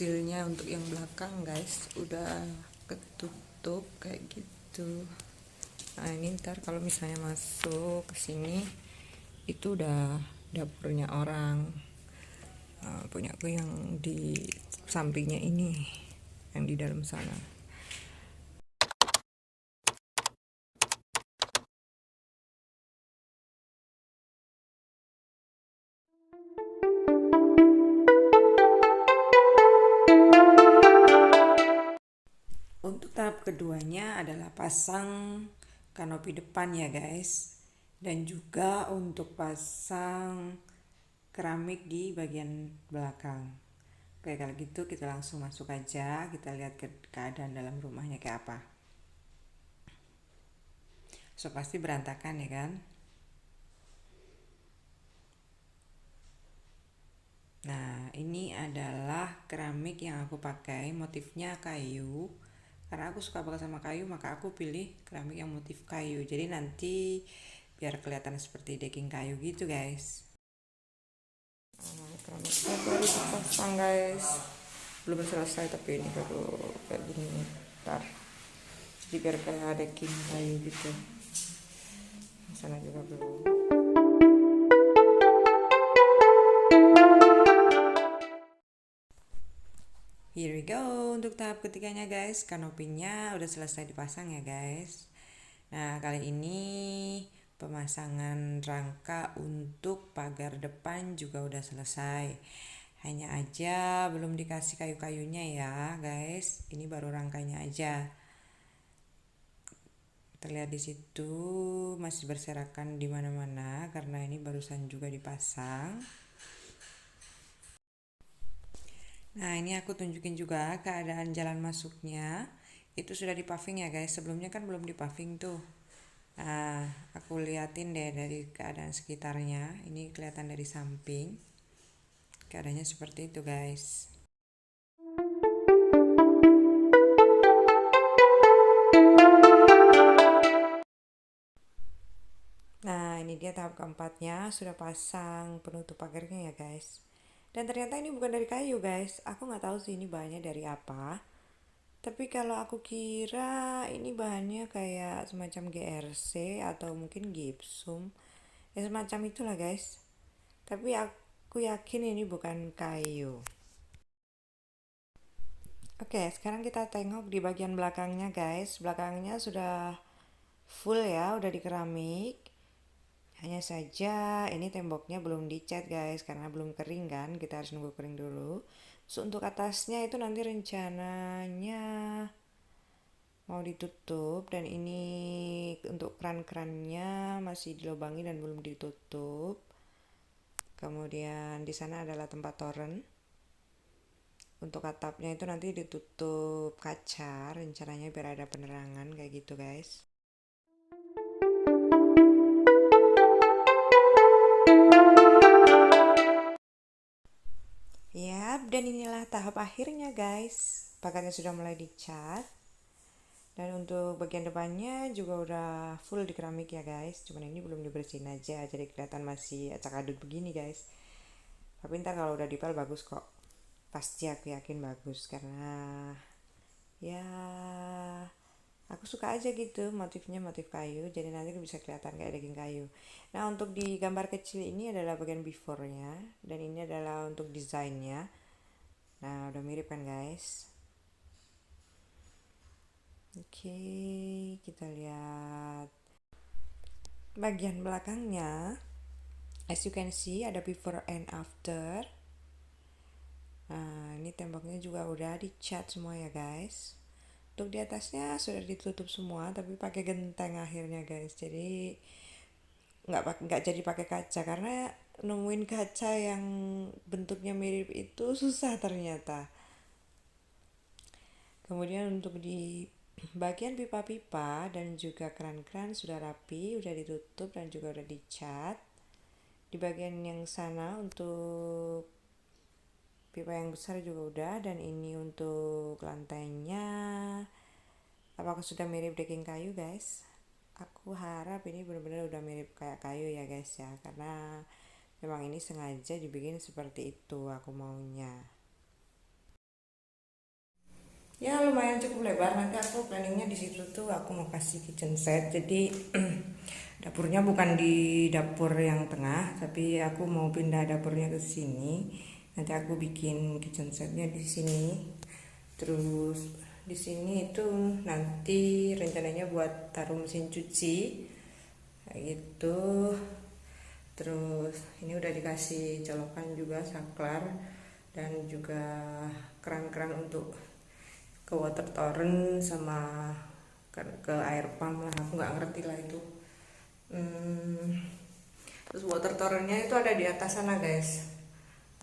hasilnya untuk yang belakang guys, udah ketutup kayak gitu. Nah ini ntar kalau misalnya masuk ke sini itu udah dapurnya orang. Nah, punya aku yang di sampingnya ini, yang di dalam sana. Untuk tahap keduanya adalah pasang kanopi depan ya guys, dan juga untuk pasang keramik di bagian belakang. Oke, kalau gitu kita langsung masuk aja, kita lihat keadaan dalam rumahnya kayak apa. So pasti berantakan ya kan. Nah ini adalah keramik yang aku pakai, motifnya kayu. Karena aku suka banget sama kayu, maka aku pilih keramik yang motif kayu. Jadi nanti biar kelihatan seperti decking kayu gitu guys. Keramiknya baru dipasang guys, belum selesai tapi ini baru kayak gini. Ntar jadi biar kayak decking kayu gitu. Di sana juga belum. Here we go, untuk tahap ketiganya guys, kanopinya udah selesai dipasang ya guys. Nah kali ini pemasangan rangka untuk pagar depan juga udah selesai. Hanya aja belum dikasih kayu-kayunya ya guys. Ini baru rangkanya aja. Terlihat di situ masih berserakan di mana-mana karena ini barusan juga dipasang. Nah ini aku tunjukin juga keadaan jalan masuknya. Itu sudah dipaving ya guys, sebelumnya kan belum dipaving tuh. Nah aku liatin deh dari keadaan sekitarnya. Ini kelihatan dari samping. Keadaannya seperti itu guys. Nah ini dia tahap keempatnya, sudah pasang penutup pagarnya ya guys. Dan ternyata ini bukan dari kayu guys. Aku nggak tahu sih ini bahannya dari apa. Tapi kalau aku kira ini bahannya kayak semacam GRC atau mungkin gypsum. Ya semacam itulah guys. Tapi aku yakin ini bukan kayu. Oke, sekarang kita tengok di bagian belakangnya guys. Belakangnya sudah full ya, udah di keramik. Hanya saja ini temboknya belum dicat guys karena belum kering kan. Kita harus nunggu kering dulu. So, untuk atasnya itu nanti rencananya mau ditutup, dan ini untuk keran-kerannya masih dilubangi dan belum ditutup. Kemudian di sana adalah tempat toren. Untuk atapnya itu nanti ditutup kaca rencananya biar ada penerangan kayak gitu guys. Yap, dan inilah tahap akhirnya guys. Pagarnya sudah mulai dicat. Dan untuk bagian depannya juga udah full di keramik ya guys. Cuman ini belum dibersihin aja, jadi kelihatan masih acak adut begini guys. Tapi ntar kalau udah dipel bagus kok. Pasti aku yakin bagus karena ya aku suka aja gitu motifnya, motif kayu, jadi nanti bisa kelihatan kayak daging kayu. Nah untuk di gambar kecil ini adalah bagian before-nya, dan ini adalah untuk desainnya. Nah udah mirip kan guys. Oke, kita lihat bagian belakangnya. As you can see ada before and after. Nah ini temboknya juga udah dicat semua ya guys. Untuk di atasnya sudah ditutup semua tapi pakai genteng akhirnya guys. Jadi nggak jadi pakai kaca karena nemuin kaca yang bentuknya mirip itu susah ternyata. Kemudian untuk di bagian pipa-pipa dan juga keran-keran sudah rapi, udah ditutup dan juga udah dicat. Di bagian yang sana untuk pipa yang besar juga udah, dan ini untuk lantainya apakah sudah mirip decking kayu guys. Aku harap ini benar-benar udah mirip kayak kayu ya guys ya, karena memang ini sengaja dibikin seperti itu aku maunya. Ya lumayan cukup lebar. Nanti aku planningnya di situ tuh aku mau kasih kitchen set. Jadi dapurnya bukan di dapur yang tengah, tapi aku mau pindah dapurnya ke sini. Nanti aku bikin kitchen setnya di sini. Terus di sini itu nanti rencananya buat taruh mesin cuci kayak gitu. Terus ini udah dikasih colokan juga saklar dan juga keran-keran untuk ke water torrent sama ke air pump lah, aku nggak ngerti lah itu. Terus water torrentnya itu ada di atas sana guys.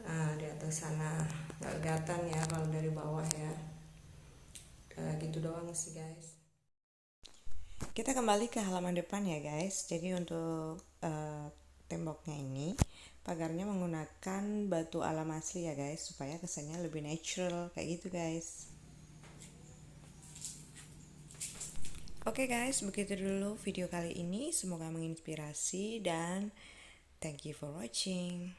Nah, di atas sana nggak kelihatan ya kalau dari bawah ya. Gitu doang sih guys. Kita kembali ke halaman depan ya guys. Jadi untuk temboknya ini pagarnya menggunakan batu alam asli ya guys, supaya kesannya lebih natural kayak gitu guys. Oke guys, begitu dulu video kali ini. Semoga menginspirasi dan thank you for watching.